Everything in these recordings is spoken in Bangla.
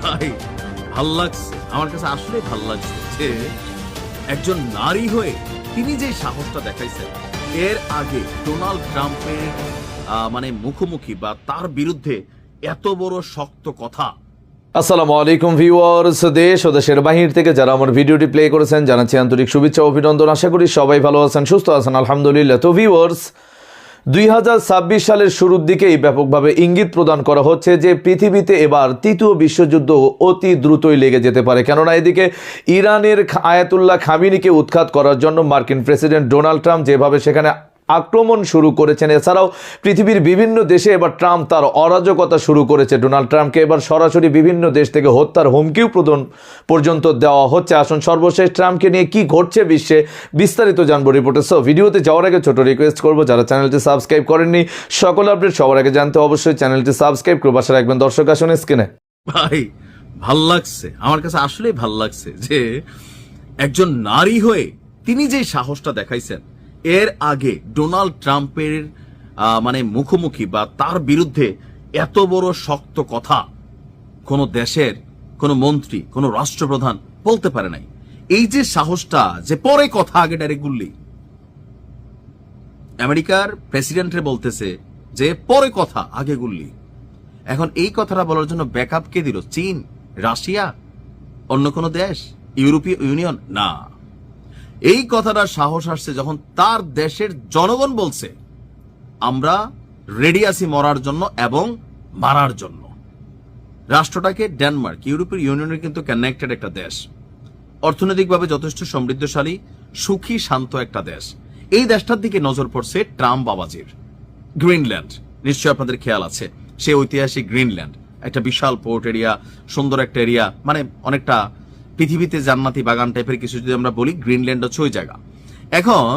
ভাই ভাল লাগছে, আমার কাছে আসলে ভাল লাগছে যে একজন নারী হয়ে তিনি যে সাহসটা দেখাইছেন। এর আগে ডোনাল্ড ট্রাম্পের মুখোমুখি বা তার বিরুদ্ধে এত বড় শক্ত কথা। আসসালামু আলাইকুম ভিউয়ার্স, দেশ ও দেশের বাহির থেকে যারা আমার ভিডিওটি প্লে করেছেন জানাচ্ছি আন্তরিক শুভেচ্ছা ও অভিনন্দন। আশা করি সবাই ভালো আছেন, সুস্থ আছেন, আলহামদুলিল্লাহ। তো ভিউয়ার্স, 2026 সালের শুরুর দিকেই ব্যাপকভাবে ইঙ্গিত প্রদান করা হচ্ছে যে পৃথিবীতে এবার তৃতীয় বিশ্বযুদ্ধ অতি দ্রুতই লেগে যেতে পারে। কেননা এদিকে ইরানের আয়াতুল্লাহ খামিনিকে উৎখাত করার জন্য মার্কিন প্রেসিডেন্ট ডোনাল্ড ট্রাম্প যেভাবে সেখানে আক্রমণ শুরু করেছেন, এছাড়াও পৃথিবীর বিভিন্ন দেশে এবার ট্রাম্প তার অরাজকতা শুরু করেছে। ডোনাল্ড ট্রাম্পকে এবার সরাসরি বিভিন্ন দেশ থেকে হত্যার হুমকিও পর্যন্ত দেওয়া হচ্ছে। আসুন সর্বশেষ ট্রাম্পকে নিয়ে কি ঘটছে বিশ্বে বিস্তারিত জানবো রিপোর্টে। সো ভিডিওতে যাওয়ার আগে ছোট রিকোয়েস্ট করবো, যারা চ্যানেলটি সাবস্ক্রাইব করেননি সকল আপডেট সবার আগে জানতে অবশ্যই চ্যানেলটি সাবস্ক্রাইব করে পাশে রাখবেন। দর্শক আসুন স্ক্রিনে। ভাই ভাল লাগছে, আমার কাছে আসলেই ভাল লাগছে যে একজন নারী হয়ে তিনি যে সাহসটা দেখাইছেন। এর আগে ডোনাল্ড ট্রাম্পের মুখোমুখি বা তার বিরুদ্ধে এত বড় শক্ত কথা কোন দেশের কোন মন্ত্রী, কোন রাষ্ট্রপ্রধান বলতে পারে নাই। এই যে সাহসটা, যে পরে কথা আগে ডাইরেক্ট গুল্লি, আমেরিকার প্রেসিডেন্টে বলতেছে যে পরে কথা আগে গুল্লি। এখন এই কথাটা বলার জন্য ব্যাকআপ কে দিল? চীন, রাশিয়া, অন্য কোন দেশ, ইউরোপীয় ইউনিয়ন? না, এই কথাটা সাহস আসছে যখন তার দেশের জনগণ বলছে আমরা রেডি আছি মরার জন্য এবং মারার জন্য। রাষ্ট্রটাকে ডেনমার্ক, ইউরোপীয় ইউনিয়নের কিন্তু কানেক্টেড একটা দেশ, অর্থনৈতিকভাবে যথেষ্ট সমৃদ্ধশালী, সুখী শান্ত একটা দেশ। এই দেশটার দিকে নজর পড়ছে ট্রাম্প বাবাজির। গ্রিনল্যান্ড নিশ্চয় আপনাদের খেয়াল আছে, সে ঐতিহাসিক গ্রিনল্যান্ড একটা বিশাল পোর্ট এরিয়া, সুন্দর একটা এরিয়া, অনেকটা পৃথিবীতে জান্নাতি বাগান টাইপের কিছু যদি আমরা বলি, গ্রিনল্যান্ড হচ্ছে ওই জায়গা। এখন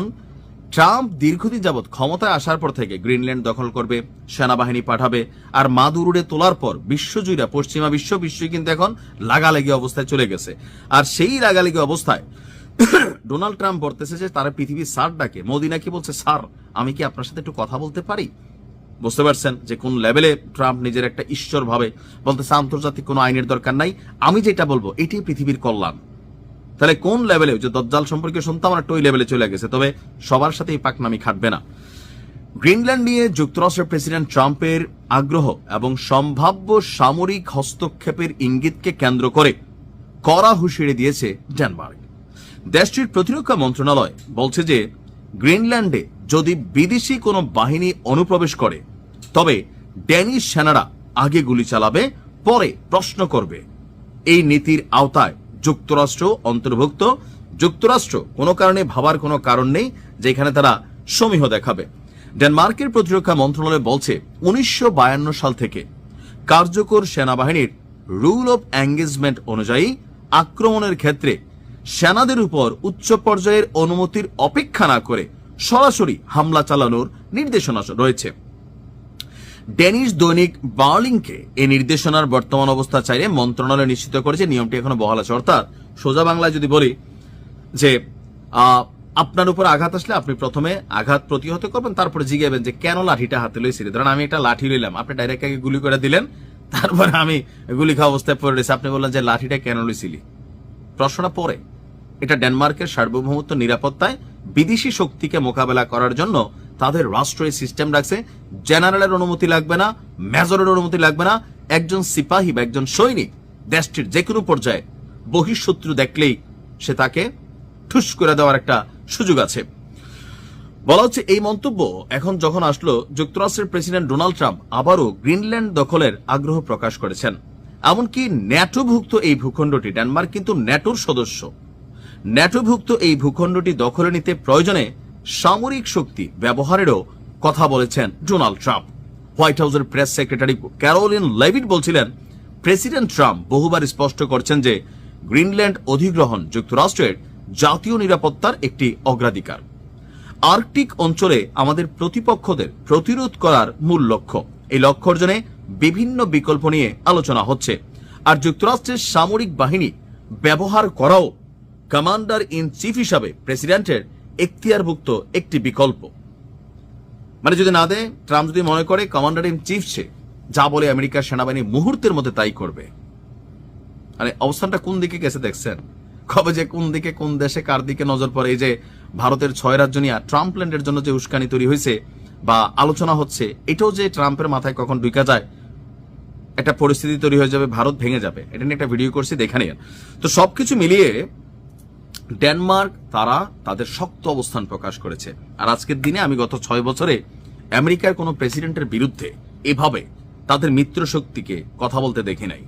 ট্রাম্প দীর্ঘদিন যাবৎ ক্ষমতায় আসার পর থেকে গ্রিনল্যান্ড দখল করবে, সেনাবাহিনী পাঠাবে, আর মাদুরুড়ে তোলার পর বিশ্বজুড়ে পশ্চিমা বিশ্বই কিন্তু এখন লাগালাগি অবস্থায় চলে গেছে। আর সেই লাগালাগি অবস্থায় ডোনাল্ড ট্রাম্প বলতেছে যে তারা পৃথিবীর স্যার ডাকে। মোদি নাকি বলছে, স্যার আমি কি আপনার সাথে একটু কথা বলতে পারি? বুঝতে পারছেন যে কোন লেভেলে ট্রাম্প নিজের একটা ঈশ্বর ভাবে বলতেছে আন্তর্জাতিক কোনো আইনের দরকার নাই, আমি যেটা বলবো এটাই পৃথিবীর কল্যাণ। তাহলে কোন লেভেলে, যে দজ্জাল সম্পর্কে শুনতাম একটা ওই লেভেলে চলে গেছে। তবে সবার সাথে এই পাকনামি খাটবে না। গ্রিনল্যান্ড নিয়ে যুক্তরাষ্ট্রের প্রেসিডেন্ট ট্রাম্পের আগ্রহ এবং সম্ভাব্য সামরিক হস্তক্ষেপের ইঙ্গিতকে কেন্দ্র করে কড়া হুঁশিয়ারি দিয়েছে ডেনমার্ক। দেশটির প্রতিরক্ষা মন্ত্রণালয় বলছে যে গ্রিনল্যান্ডে যদি বিদেশি কোনো বাহিনী অনুপ্রবেশ করে তবে ড্যানিশ সেনারা আগে গুলি চালাবে, পরে প্রশ্ন করবে। এই নীতির আওতায় যুক্তরাষ্ট্র অন্তর্ভুক্ত। যুক্তরাষ্ট্র কোনো কারণে ভাবার কোনো কারণ নেই যেখানে তারা সমীহ দেখাবে। ডেনমার্কের প্রতিরক্ষা মন্ত্রণালয় বলছে 1952 সাল থেকে কার্যকর সেনাবাহিনীর রুল অফ এঙ্গেজমেন্ট অনুযায়ী আক্রমণের ক্ষেত্রে সেনাদের উপর উচ্চ পর্যায়ের অনুমতির অপেক্ষা না করে সরাসরি হামলা চালানোর নির্দেশনা রয়েছে। ডেনিশ দৈনিক বার্লিংকে এই নির্দেশনার বর্তমান অবস্থা চাইলে মন্ত্রণালয় নিশ্চিত করেছে নিয়মটি এখনো বহাল আছে। অর্থাৎ সোজা বাংলায় যদি বলি যে আপনার উপর আঘাত আসলে আপনি প্রথমে আঘাত প্রতিহত করবেন, তারপরে জিজ্ঞাবেন যে কেন লাঠিটা হাতে লইছিলি। ধরেন আমি একটা লাঠি লইলাম, আপনি ডাইরেক্ট আগে গুলি করে দিলেন, তারপরে আমি গুলি খাওয়া অবস্থায় পড়ে রয়েছে, আপনি বললেন যে লাঠিটা কেন লইছিলি। প্রশ্নটা পরে। এটা ডেনমার্কের সার্বভৌমত্ব নিরাপত্তায় বিদেশি শক্তিকে মোকাবেলা করার জন্য তাদের রাষ্ট্রীয় সিস্টেম রাখছে। জেনারেলের অনুমতি লাগবে না, মেজরের অনুমতি লাগবে না। একজন সিপাহী বা একজন সৈনিক দেশটির যে কোনো পর্যায়ে বহিঃশত্রু দেখলেই সে তাকে ঠুস করে দেওয়ার একটা সুযোগ আছে। বলা হচ্ছে এই মন্তব্য এখন যখন আসলো, যুক্তরাষ্ট্রের প্রেসিডেন্ট ডোনাল্ড ট্রাম্প আবারও গ্রিনল্যান্ড দখলের আগ্রহ প্রকাশ করেছেন। এমনকি ন্যাটোভুক্ত এই ভূখণ্ডটি, ডেনমার্ক কিন্তু ন্যাটোর সদস্য, ন্যাটোভুক্ত এই ভূখণ্ডটি দখলে নিতে প্রয়োজনে সামরিক শক্তি ব্যবহারেরও কথা বলেছেন ডোনাল্ড ট্রাম্প। হোয়াইট হাউসের প্রেস সেক্রেটারি ক্যারোলিন লেভিট বলছিলেন, প্রেসিডেন্ট ট্রাম্প বহুবার স্পষ্ট করছেন যে গ্রিনল্যান্ড অধিগ্রহণ যুক্তরাষ্ট্রের জাতীয় নিরাপত্তার একটি অগ্রাধিকার। আর্কটিক অঞ্চলে আমাদের প্রতিপক্ষদের প্রতিরোধ করার মূল লক্ষ্য। এই লক্ষ্য অর্জনে বিভিন্ন বিকল্প নিয়ে আলোচনা হচ্ছে। আর যুক্তরাষ্ট্রের সামরিক বাহিনী ব্যবহার করাও কমান্ডার ইন চিফ হিসাবে প্রেসিডেন্টের এখতিয়ারভুক্ত একটি বিকল্প। যদি না দেয়, ট্রাম্প যদি মনে করে কমান্ডার ইন চিফ সে, যা বলে আমেরিকার সেনাবাহিনী মুহূর্তের মধ্যে তাই করবে। মানে অবস্থানটা কোন দিকে গেছে দেখছেন? কবে যে কোন দিকে কোন দেশে কার দিকে নজর পড়ে। এই যে ভারতের 6 রাজ্য নিয়ে ট্রাম্পল্যান্ডের জন্য যে উস্কানি তৈরি হয়েছে বা আলোচনা হচ্ছে, এটাও যে ট্রাম্পের মাথায় কখন ঢুকা যায়, একটা পরিস্থিতি তৈরি হয়ে যাবে, ভারত ভেঙে যাবে। এটা নিয়ে একটা ভিডিও করছি, দেখে নিন। তো সবকিছু মিলিয়ে ডেনমার্ক তারা তাদের শক্ত অবস্থান প্রকাশ করেছে। আর আজকের দিনে আমি গত 6 বছরে আমেরিকার কোনো প্রেসিডেন্টের বিরুদ্ধে এভাবে তাদের মিত্র শক্তিকে কথা বলতে দেখি নাই।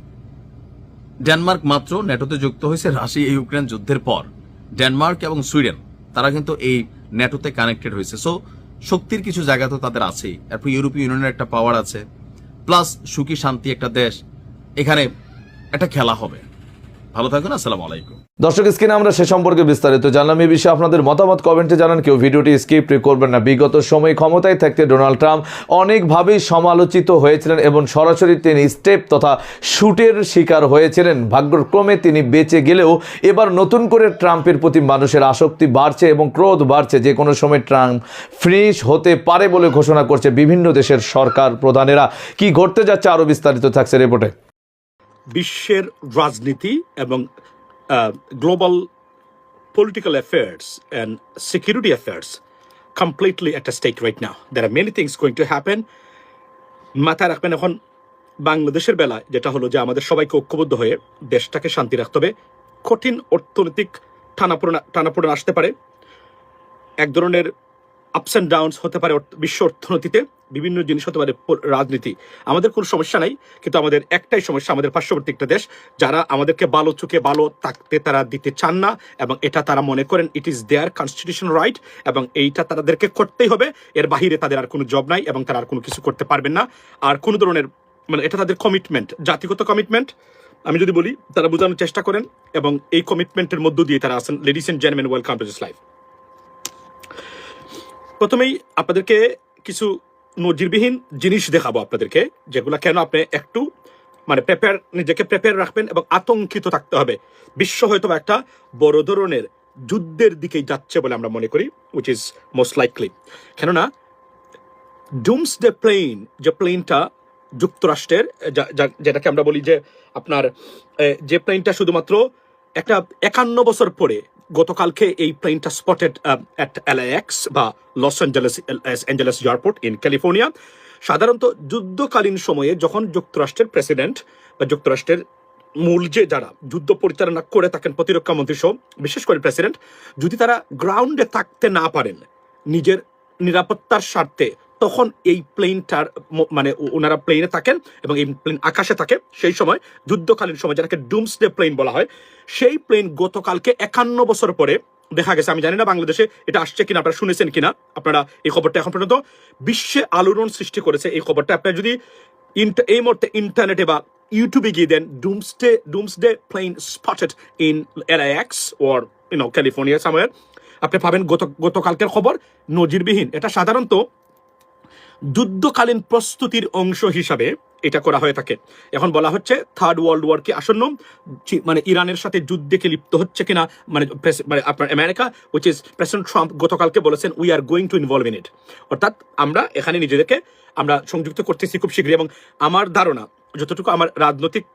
ডেনমার্ক মাত্র ন্যাটোতে যুক্ত হয়েছে রাশিয়া ইউক্রেন যুদ্ধের পর। ডেনমার্ক এবং সুইডেন তারা কিন্তু এই ন্যাটোতে কানেক্টেড হয়েছে। সো শক্তির কিছু জায়গা তো তাদের আছেই। এরপর ইউরোপীয় ইউনিয়নের একটা পাওয়ার আছে, প্লাস সুখী শান্তি একটা দেশ। এখানে একটা খেলা হবে। ভালো থাকুন, আসসালামু আলাইকুম। দর্শক, স্ক্রিনে আমরা সে সম্পর্কে বিস্তারিত জানলাম। এই বিষয়ে আপনাদের মতামত কমেন্টে জানান। কেউ ভিডিওটি স্কিপ করবেন না। বিগত সময় ক্ষমতায় থাকতে ডোনাল্ড ট্রাম্প অনেকভাবেই সমালোচিত হয়েছিলেন এবং সরাসরি তিনি স্টেপ তথা শুটের শিকার হয়েছিলেন। ভাগ্যক্রমে তিনি বেঁচে গেলেও এবার নতুন করে ট্রাম্পের প্রতি মানুষের আসক্তি বাড়ছে এবং ক্রোধ বাড়ছে। যে কোনো সময় ট্রাম্প ফিনিশ হতে পারে বলে ঘোষণা করছে বিভিন্ন দেশের সরকার প্রধানেরা। কি ঘটতে যাচ্ছে আরো বিস্তারিত থাকছে রিপোর্টে। বিশ্বের রাজনীতি এবং global political affairs and security affairs completely at a stake right now. There are many things going to happen. মাথায় রাখবেন এখন বাংলাদেশের বেলায় যেটা হলো যে আমাদের সবাইকে ঐক্যবদ্ধ হয়ে দেশটাকে শান্তি রাখতে হবে। কঠিন অর্থনৈতিক টানাপোড়েন আসতে পারে, এক ধরনের আপস অ্যান্ড ডাউনস হতে পারে বিশ্ব অর্থনীতিতে, বিভিন্ন জিনিস হতে পারে রাজনীতি। আমাদের কোনো সমস্যা নাই, কিন্তু আমাদের একটাই সমস্যা, আমাদের পার্শ্ববর্তী একটা দেশ যারা আমাদেরকে ভালো চোখে ভালো থাকতে তারা দিতে চান না, এবং এটা তারা মনে করেন it is their constitution right, এবং এইটা তাদেরকে করতেই হবে। এর বাহিরে তাদের আর কোনো জব নাই এবং তারা আর কোনো কিছু করতে পারবেন না। আর কোনো ধরনের মানে এটা তাদের কমিটমেন্ট, জাতিগত কমিটমেন্ট আমি যদি বলি, তারা বোঝানোর চেষ্টা করেন এবং এই কমিটমেন্টের মধ্য দিয়ে তারা আছেন। Ladies and gentleman, welcome to this life. প্রথমেই আপনাদেরকে কিছু নজিরবিহীন জিনিস দেখাবো আপনাদেরকে, যেগুলো কেন আপনি একটু মানে নিজেকে প্রিপেয়ার রাখবেন এবং আতঙ্কিত থাকতে হবে। বিশ্ব হয়তো একটা বড় ধরনের যুদ্ধের দিকে যাচ্ছে বলে আমরা মনে করি, উইচ ইজ মোস্ট লাইকলি। কেননা ডুমসডে প্লেন, যে প্লেনটা যুক্তরাষ্ট্রের, যেটাকে আমরা বলি যে আপনার যে প্লেনটা শুধুমাত্র একটা 51 বছর পরে গতকালকে এই প্লেনটা স্পটেড অ্যাট LAX বা Los Angeles airport in California. সাধারণত যুদ্ধকালীন সময়ে যখন যুক্তরাষ্ট্রের প্রেসিডেন্ট বা যুক্তরাষ্ট্রের মূল যে যারা যুদ্ধ পরিচালনা করে থাকেন, প্রতিরক্ষা মন্ত্রী সহ বিশেষ করে প্রেসিডেন্ট, যদি তারা গ্রাউন্ডে থাকতে না পারেন নিজের নিরাপত্তার স্বার্থে, তখন এই প্লেনটার মানে ওনারা প্লেনে থাকেন এবং এই প্লেন আকাশে থাকে। সেই সময় যুদ্ধকালীন সময় যেটাকে ডুমসডে প্লেন বলা হয়, সেই প্লেন গতকালকে 51 বছর পরে দেখা গেছে। আমি জানি না বাংলাদেশে এটা আসছে কিনা, আপনারা শুনেছেন কিনা। আপনারা এই খবরটা এখন পর্যন্ত বিশ্বে আলোড়ন সৃষ্টি করেছে এই খবরটা। আপনারা যদি এই মুহূর্তে ইন্টারনেটে বা ইউটিউবে গিয়ে দেন doomsday plane spotted in LAX or California somewhere, আপনি পাবেন গতকালকের খবর, নজিরবিহীন। এটা সাধারণত যুদ্ধকালীন প্রস্তুতির অংশ হিসাবে এটা করা হয়ে থাকে। এখন বলা হচ্ছে থার্ড ওয়ার্ল্ড ওয়ার কি আসন্ন, মানে ইরানের সাথে যুদ্ধে কি লিপ্ত হচ্ছে কিনা, মানে আপনার America, which is president Trump গতকালকে বলেছেন we are going to involve in it, অর্থাৎ আমরা এখানে নিজেদেরকে আমরা সংযুক্ত করতেছি খুব শীঘ্রই। এবং আমার ধারণা, যতটুকু আমার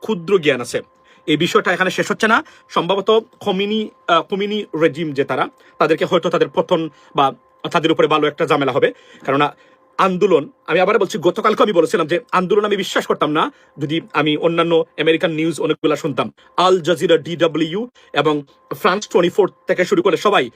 ক্ষুদ্র জ্ঞান আছে, এই বিষয়টা এখানে শেষ হচ্ছে না। সম্ভবত কমিনি রেজিম যে তাদেরকে হয়তো তাদের পতন বা তাদের উপরে ভালো একটা ঝামেলা হবে। কেননা আন্দোলন, আমি আবার বলছি, গতকালকে আমি বলেছিলাম যে আন্দোলন আমি বিশ্বাস করতাম না যদি আমি অন্যান্য আমেরিকান নিউজ অনেকগুলো শুনতাম। আল জাজিরা, DW এবং ফ্রান্স 24 থেকে শুরু করে সবাই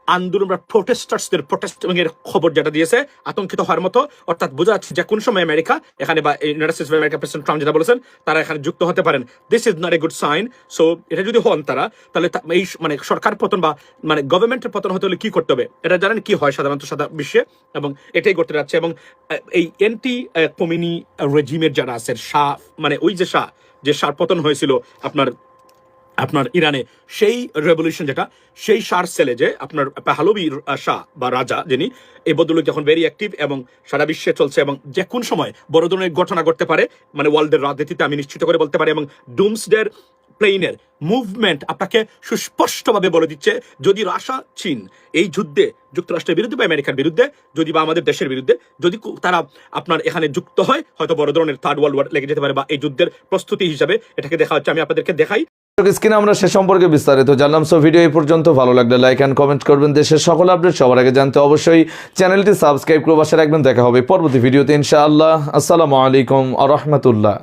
আন্দোলন বা প্রোটেস্টার্সদের প্রোটেস্টিংয়ের খবর যেটা দিয়েছে আতঙ্কিত হওয়ার মতো। অর্থাৎ বোঝা যাচ্ছে যে কোন সময় আমেরিকা এখানে বা United States of America president Trump যেটা বলেছেন তারা এখানে যুক্ত হতে পারেন। This is not a good sign. So এটা যদি হন তারা, তাহলে এই মানে সরকার পতন বা মানে গভর্নমেন্টের পতন হতে হলে কি করতে হবে, এটা জানেন কি হয় সাধারণত সারা বিশ্বে, এবং এটাই করতে যাচ্ছে। এবং এই এন্টি কমিনি রেজিমের যারা আছে শাহ, মানে ওই যে শাহ পতন হয়েছিল আপনার ইরানে, সেই রেভলিউশন যেটা, সেই শাহ ছেলে যে আপনার পাহলভি শাহ বা রাজা, যিনি এই বদলুক এখন ভেরি অ্যাক্টিভ এবং সারা বিশ্বে চলছে, এবং যে কোন সময় বড় ধরনের ঘটনা ঘটতে পারে, মানে ওয়ার্ল্ডের রাজনীতিতে আমি নিশ্চিত করে বলতে পারি। এবং ডুমসডের প্লেনের মুভমেন্ট আপনাকে সুস্পষ্টভাবে বলে দিচ্ছে, যদি রাশিয়া চীন এই যুদ্ধে যুক্তরাষ্ট্রের বিরুদ্ধে বা আমেরিকার বিরুদ্ধে, যদি বা আমাদের দেশের বিরুদ্ধে যদি তারা আপনার এখানে যুক্ত হয়, হয়তো বড় ধরনের থার্ড ওয়ার্ল্ড ওয়ার লেগে যেতে পারে, বা এই যুদ্ধের প্রস্তুতি হিসাবে এটাকে দেখা হচ্ছে। আমি আপনাদেরকে দেখাই। স্ক্রিনে আমরা সে সম্পর্কে বিস্তারিত জানলাম। সো ভিডিও এই পর্যন্ত, ভালো লাগলে লাইক অ্যান্ড কমেন্ট করবেন। দেশের সকল আপডেট সবার আগে জানতে অবশ্যই চ্যানেলটি সাবস্ক্রাইব করে পাশে রাখবেন। দেখা হবে পরবর্তী ভিডিওতে ইনশাআল্লাহ। আসসালামু আলাইকুম ওয়া রাহমাতুল্লাহ।